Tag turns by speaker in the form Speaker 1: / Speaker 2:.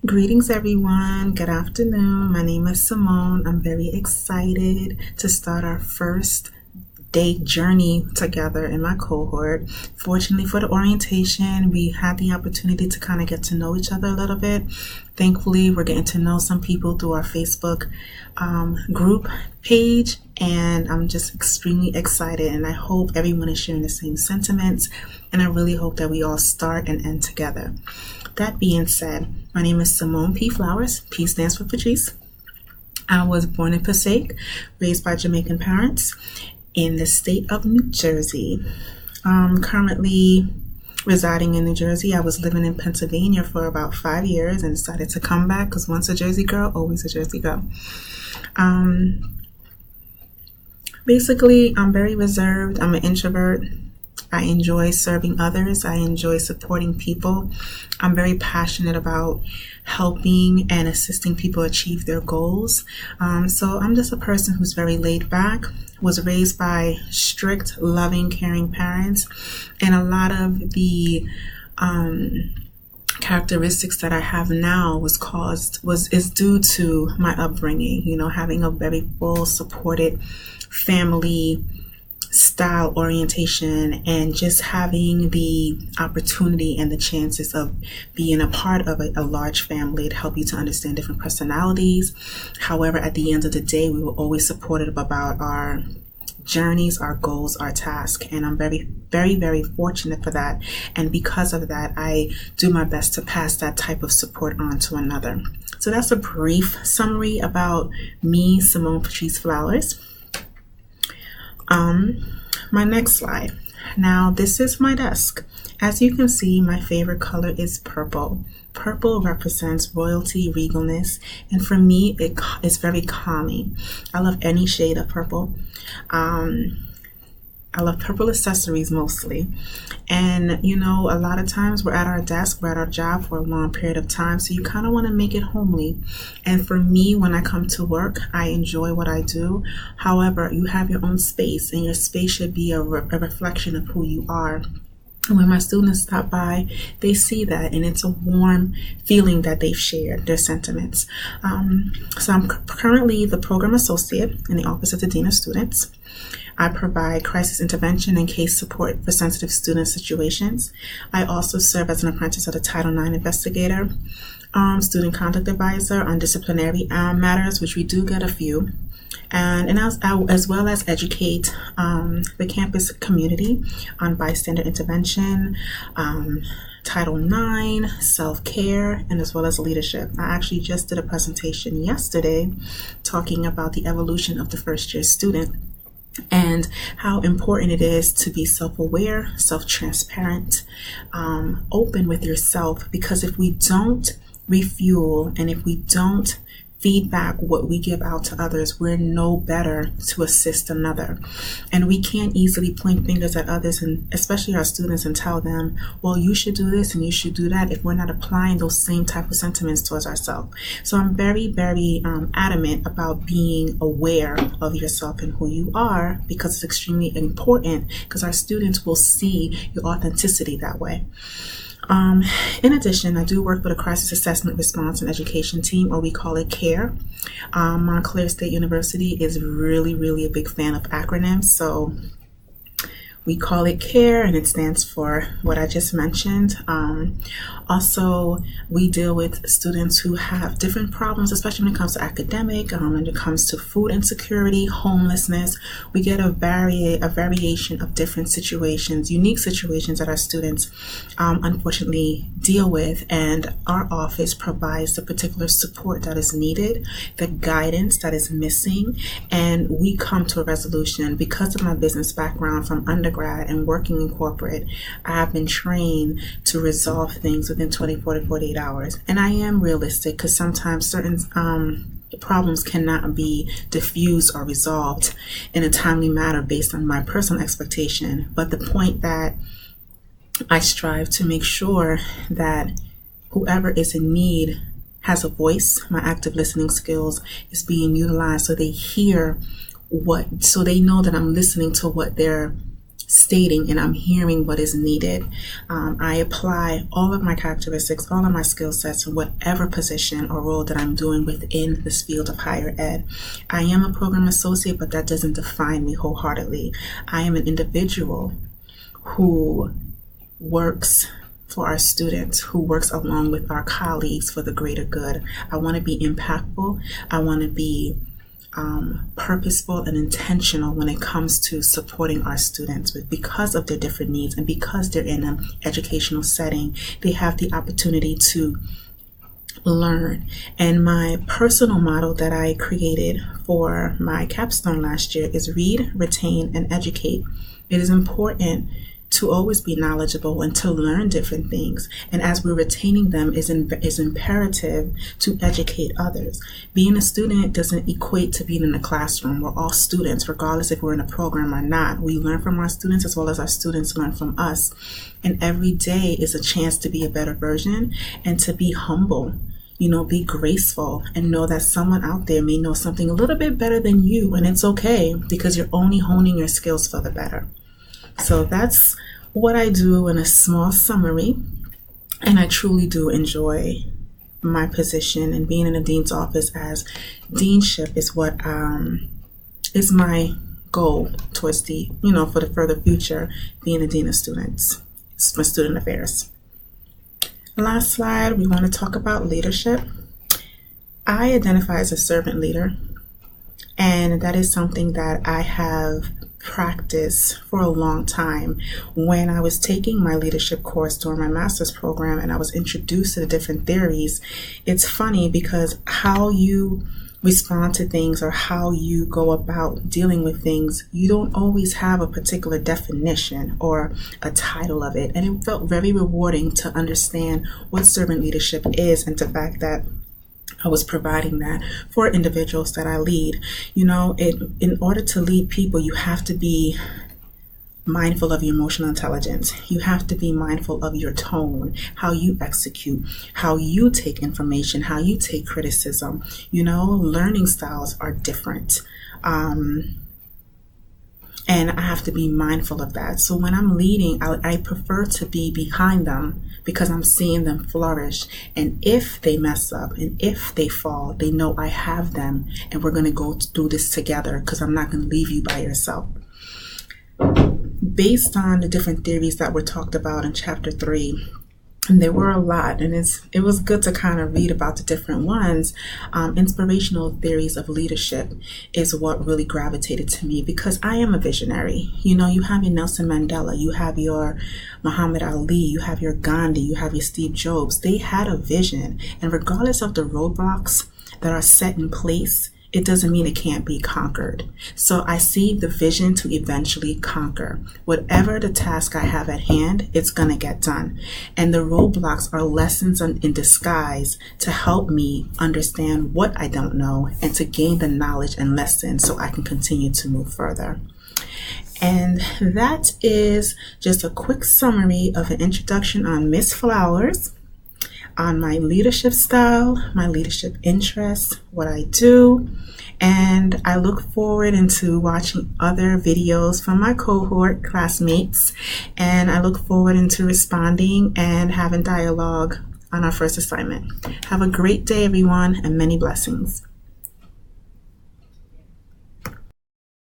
Speaker 1: Greetings, everyone. Good afternoon. My name is Simone. I'm very excited to start our first day journey together in my cohort. Fortunately for the orientation, we had the opportunity to kind of get to know each other a little bit. Thankfully, we're getting to know some people through our Facebook group page, and I'm just extremely excited, and I hope everyone is sharing the same sentiments, and I really hope that we all start and end together. That being said, my name is Simone P. Flowers. P stands for Patrice. I was born in Passaic, raised by Jamaican parents in the state of New Jersey. Currently residing in New Jersey. I was living in Pennsylvania for about 5 years and decided to come back because once a Jersey girl, always a Jersey girl. Basically, I'm very reserved. I'm an introvert. I enjoy serving others. I enjoy supporting people. I'm very passionate about helping and assisting people achieve their goals. So I'm just a person who's very laid back, was raised by strict, loving, caring parents, and a lot of the characteristics that I have now is due to my upbringing. Having a very full, supported family style orientation, and just having the opportunity and the chances of being a part of a large family to help you to understand different personalities. However, at the end of the day, we were always supportive about our journeys, our goals, our tasks, and I'm very, very, very fortunate for that. And because of that, I do my best to pass that type of support on to another. So that's a brief summary about me, Simone Patrice Flowers. My next slide. Now, this is my desk. As you can see, my favorite color is purple. Purple represents royalty, regalness, and for me, it's very calming. I love any shade of purple. I love purple accessories mostly. And, a lot of times we're at our desk, we're at our job for a long period of time, so you kind of want to make it homely. And for me, when I come to work, I enjoy what I do. However, you have your own space, and your space should be a reflection of who you are. And when my students stop by, they see that, and it's a warm feeling that they've shared their sentiments. So I'm currently the program associate in the Office of the Dean of Students. I provide crisis intervention and case support for sensitive student situations. I also serve as an apprentice of the Title IX investigator, student conduct advisor on disciplinary matters, which we do get a few, and as well as educate the campus community on bystander intervention, Title IX, self-care, and as well as leadership. I actually just did a presentation yesterday talking about the evolution of the first-year student and how important it is to be self-aware, self-transparent, open with yourself, because if we don't refuel and if we don't feedback what we give out to others, we're no better to assist another. And we can't easily point fingers at others, and especially our students, and tell them, well, you should do this and you should do that, if we're not applying those same type of sentiments towards ourselves. So I'm very, very adamant about being aware of yourself and who you are, because it's extremely important, because our students will see your authenticity that way. In addition, I do work with a crisis assessment response and education team, or we call it CARE. Montclair State University is really, really a big fan of acronyms, so we call it CARE, and it stands for what I just mentioned. Also, we deal with students who have different problems, especially when it comes to academic, when it comes to food insecurity, homelessness. We get a variation of different situations, unique situations that our students unfortunately deal with, and our office provides the particular support that is needed, the guidance that is missing, and we come to a resolution. Because of my business background from undergrad and working in corporate, I have been trained to resolve things within 24 to 48 hours. And I am realistic, because sometimes certain problems cannot be diffused or resolved in a timely manner based on my personal expectation. But the point that I strive to make sure that whoever is in need has a voice, my active listening skills is being utilized, so they hear so they know that I'm listening to what they're stating and I'm hearing what is needed. I apply all of my characteristics, all of my skill sets in whatever position or role that I'm doing within this field of higher ed. I am a program associate, but that doesn't define me wholeheartedly. I am an individual who works for our students, who works along with our colleagues for the greater good. I want to be impactful. I want to be purposeful and intentional when it comes to supporting our students because of their different needs, and because they're in an educational setting, they have the opportunity to learn. And my personal model that I created for my capstone last year is read, retain, and educate. It is important to always be knowledgeable and to learn different things. And as we're retaining them, is imperative to educate others. Being a student doesn't equate to being in a classroom. We're all students, regardless if we're in a program or not. We learn from our students as well as our students learn from us. And every day is a chance to be a better version and to be humble. Be graceful and know that someone out there may know something a little bit better than you. And it's okay, because you're only honing your skills for the better. So that's what I do in a small summary, and I truly do enjoy my position, and being in a dean's office as deanship is what is my goal towards the, for the further future, being a dean of students. It's my student affairs. Last slide, we want to talk about leadership. I identify as a servant leader, and that is something that I have practice for a long time. When I was taking my leadership course during my master's program and I was introduced to the different theories, it's funny because how you respond to things or how you go about dealing with things, you don't always have a particular definition or a title of it. And it felt very rewarding to understand what servant leadership is, and the fact that I was providing that for individuals that I lead. In order to lead people, you have to be mindful of your emotional intelligence. You have to be mindful of your tone, how you execute, how you take information, how you take criticism. Learning styles are different. And I have to be mindful of that. So when I'm leading, I prefer to be behind them because I'm seeing them flourish. And if they mess up and if they fall, they know I have them and we're going to go through this together, because I'm not going to leave you by yourself. Based on the different theories that were talked about in chapter 3, and there were a lot, and it was good to kind of read about the different ones. Inspirational theories of leadership is what really gravitated to me, because I am a visionary. You have your Nelson Mandela, you have your Muhammad Ali, you have your Gandhi, you have your Steve Jobs. They had a vision, and regardless of the roadblocks that are set in place, it doesn't mean it can't be conquered. So I see the vision to eventually conquer. Whatever the task I have at hand, it's going to get done. And the roadblocks are lessons in disguise to help me understand what I don't know and to gain the knowledge and lessons so I can continue to move further. And that is just a quick summary of an introduction on Miss Flowers, on my leadership style, my leadership interests, what I do, and I look forward into watching other videos from my cohort classmates, and I look forward into responding and having dialogue on our first assignment. Have a great day, everyone, and many blessings.